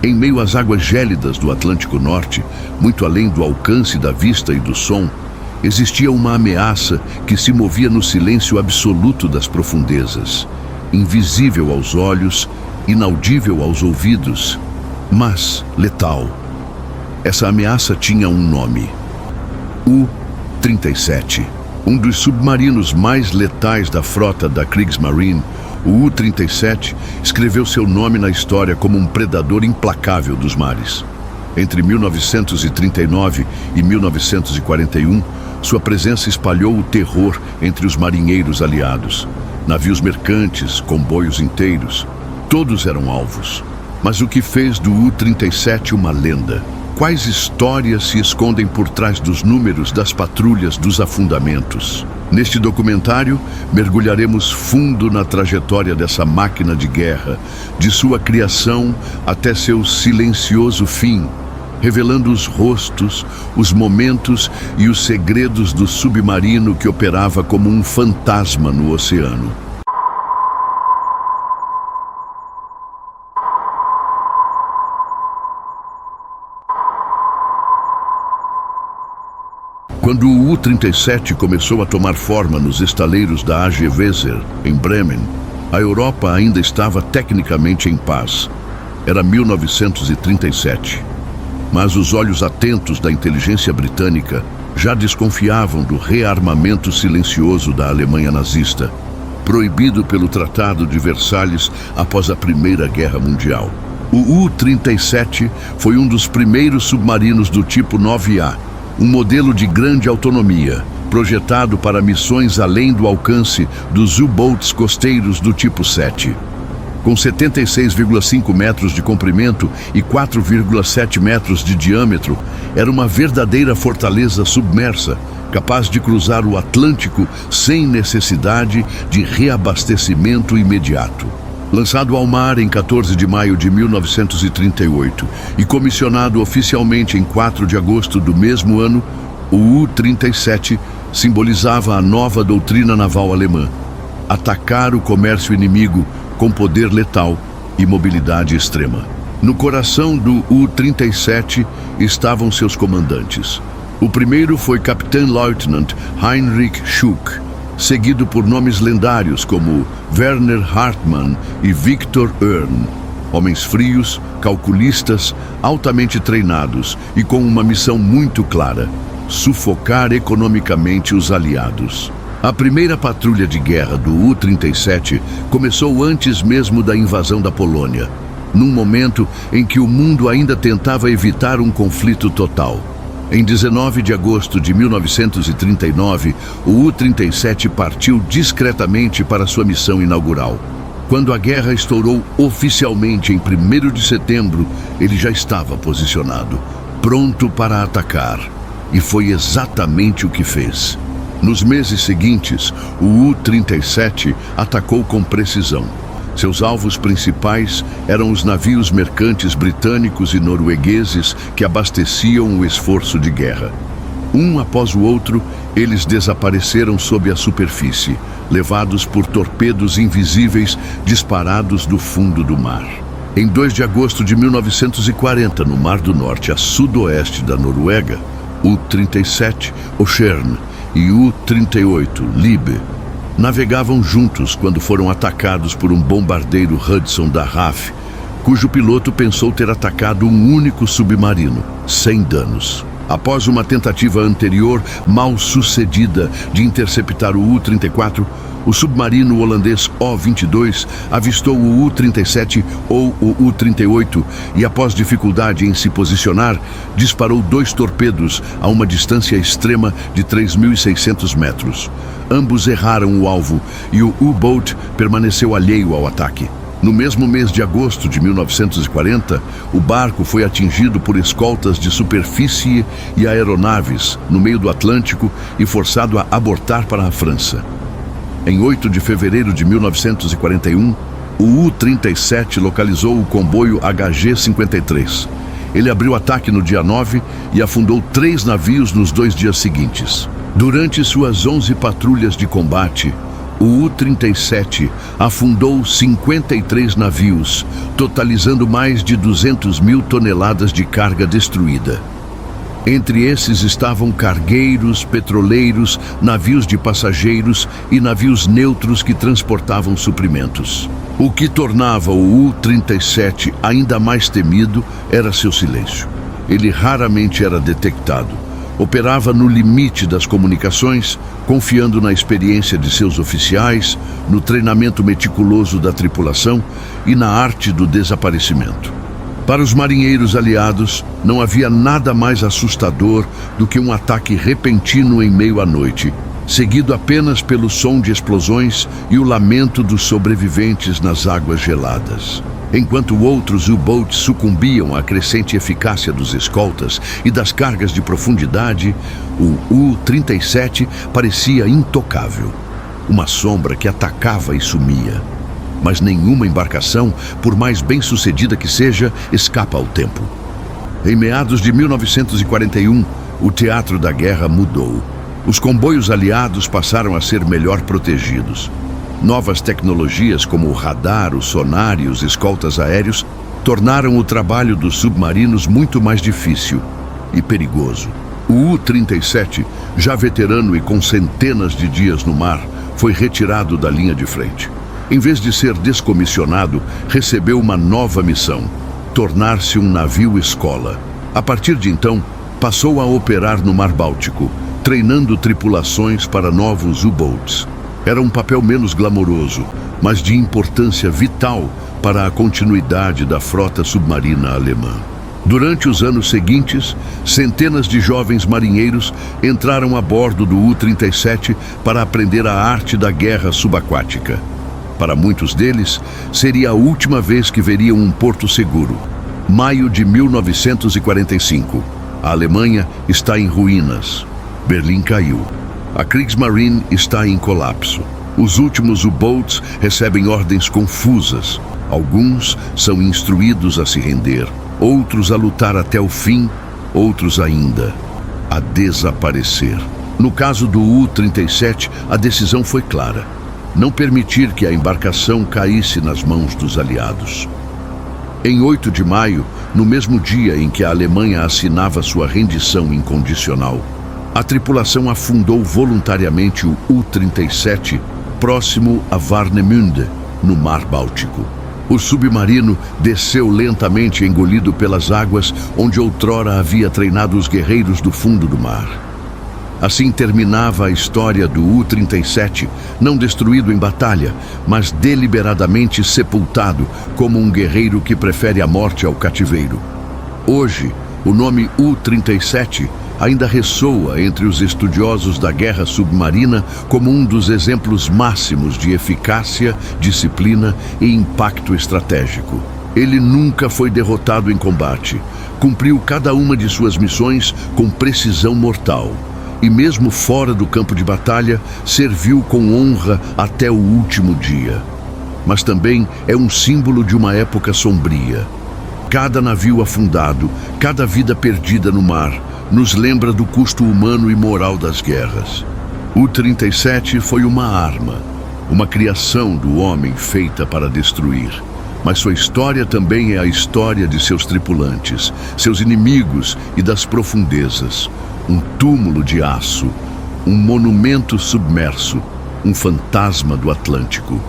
Em meio às águas gélidas do Atlântico Norte, muito além do alcance da vista e do som, existia uma ameaça que se movia no silêncio absoluto das profundezas, invisível aos olhos, inaudível aos ouvidos, mas letal. Essa ameaça tinha um nome: U-37. Um dos submarinos mais letais da frota da Kriegsmarine, o U-37 escreveu seu nome na história como um predador implacável dos mares. Entre 1939 e 1941, sua presença espalhou o terror entre os marinheiros aliados. Navios mercantes, comboios inteiros, todos eram alvos. Mas o que fez do U-37 uma lenda? Quais histórias se escondem por trás dos números das patrulhas dos afundamentos? Neste documentário, mergulharemos fundo na trajetória dessa máquina de guerra, de sua criação até seu silencioso fim, revelando os rostos, os momentos e os segredos do submarino que operava como um fantasma no oceano. Quando o U-37 começou a tomar forma nos estaleiros da AG Weser, em Bremen, a Europa ainda estava tecnicamente em paz. Era 1937. Mas os olhos atentos da inteligência britânica já desconfiavam do rearmamento silencioso da Alemanha nazista, proibido pelo Tratado de Versalhes após a Primeira Guerra Mundial. O U-37 foi um dos primeiros submarinos do tipo 9A, um modelo de grande autonomia, projetado para missões além do alcance dos U-boats costeiros do tipo 7. Com 76,5 metros de comprimento e 4,7 metros de diâmetro, era uma verdadeira fortaleza submersa, capaz de cruzar o Atlântico sem necessidade de reabastecimento imediato. Lançado ao mar em 14 de maio de 1938 e comissionado oficialmente em 4 de agosto do mesmo ano, o U-37 simbolizava a nova doutrina naval alemã: atacar o comércio inimigo com poder letal e mobilidade extrema. No coração do U-37 estavam seus comandantes. O primeiro foi Capitão-Leutnant Heinrich Schuck, seguido por nomes lendários como Werner Hartmann e Victor Örn, homens frios, calculistas, altamente treinados e com uma missão muito clara: sufocar economicamente os aliados. A primeira patrulha de guerra do U-37 começou antes mesmo da invasão da Polônia, num momento em que o mundo ainda tentava evitar um conflito total. Em 19 de agosto de 1939, o U-37 partiu discretamente para sua missão inaugural. Quando a guerra estourou oficialmente em 1º de setembro, ele já estava posicionado, pronto para atacar. E foi exatamente o que fez. Nos meses seguintes, o U-37 atacou com precisão. Seus alvos principais eram os navios mercantes britânicos e noruegueses que abasteciam o esforço de guerra. Um após o outro, eles desapareceram sob a superfície, levados por torpedos invisíveis disparados do fundo do mar. Em 2 de agosto de 1940, no Mar do Norte, a sudoeste da Noruega, U-37 Ocean e U-38 Liebe navegavam juntos quando foram atacados por um bombardeiro Hudson da RAF, cujo piloto pensou ter atacado um único submarino, sem danos. Após uma tentativa anterior mal sucedida de interceptar o U-34, o submarino holandês O-22 avistou o U-37 ou o U-38 e, após dificuldade em se posicionar, disparou 2 torpedos a uma distância extrema de 3.600 metros. Ambos erraram o alvo e o U-boat permaneceu alheio ao ataque. No mesmo mês de agosto de 1940, o barco foi atingido por escoltas de superfície e aeronaves no meio do Atlântico e forçado a abortar para a França. Em 8 de fevereiro de 1941, o U-37 localizou o comboio HG-53. Ele abriu ataque no dia 9 e afundou 3 navios nos 2 dias seguintes. Durante suas 11 patrulhas de combate, O U-37 afundou 53 navios, totalizando mais de 200 mil toneladas de carga destruída. Entre esses estavam cargueiros, petroleiros, navios de passageiros e navios neutros que transportavam suprimentos. O que tornava o U-37 ainda mais temido era seu silêncio. Ele raramente era detectado. Operava no limite das comunicações, confiando na experiência de seus oficiais, no treinamento meticuloso da tripulação e na arte do desaparecimento. Para os marinheiros aliados, não havia nada mais assustador do que um ataque repentino em meio à noite, seguido apenas pelo som de explosões e o lamento dos sobreviventes nas águas geladas. Enquanto outros U-boats sucumbiam à crescente eficácia dos escoltas e das cargas de profundidade, o U-37 parecia intocável. Uma sombra que atacava e sumia. Mas nenhuma embarcação, por mais bem-sucedida que seja, escapa ao tempo. Em meados de 1941, o teatro da guerra mudou. Os comboios aliados passaram a ser melhor protegidos. Novas tecnologias como o radar, o sonar e os escoltas aéreos tornaram o trabalho dos submarinos muito mais difícil e perigoso. O U-37, já veterano e com centenas de dias no mar, foi retirado da linha de frente. Em vez de ser descomissionado, recebeu uma nova missão: tornar-se um navio-escola. A partir de então, passou a operar no Mar Báltico, treinando tripulações para novos U-boats. Era um papel menos glamouroso, mas de importância vital para a continuidade da frota submarina alemã. Durante os anos seguintes, centenas de jovens marinheiros entraram a bordo do U-37 para aprender a arte da guerra subaquática. Para muitos deles, seria a última vez que veriam um porto seguro. Maio de 1945. A Alemanha está em ruínas. Berlim caiu. A Kriegsmarine está em colapso. Os últimos U-boats recebem ordens confusas. Alguns são instruídos a se render, outros a lutar até o fim, outros ainda a desaparecer. No caso do U-37, a decisão foi clara: não permitir que a embarcação caísse nas mãos dos aliados. Em 8 de maio, no mesmo dia em que a Alemanha assinava sua rendição incondicional, a tripulação afundou voluntariamente o U-37 próximo a Warnemünde, no Mar Báltico. O submarino desceu lentamente, engolido pelas águas onde outrora havia treinado os guerreiros do fundo do mar. Assim terminava a história do U-37, não destruído em batalha, mas deliberadamente sepultado como um guerreiro que prefere a morte ao cativeiro. Hoje, o nome U-37 ainda ressoa entre os estudiosos da guerra submarina como um dos exemplos máximos de eficácia, disciplina e impacto estratégico. Ele nunca foi derrotado em combate, cumpriu cada uma de suas missões com precisão mortal. E mesmo fora do campo de batalha, serviu com honra até o último dia. Mas também é um símbolo de uma época sombria. Cada navio afundado, cada vida perdida no mar, nos lembra do custo humano e moral das guerras. O 37 foi uma arma, uma criação do homem feita para destruir. Mas sua história também é a história de seus tripulantes, seus inimigos e das profundezas. Um túmulo de aço, um monumento submerso, um fantasma do Atlântico.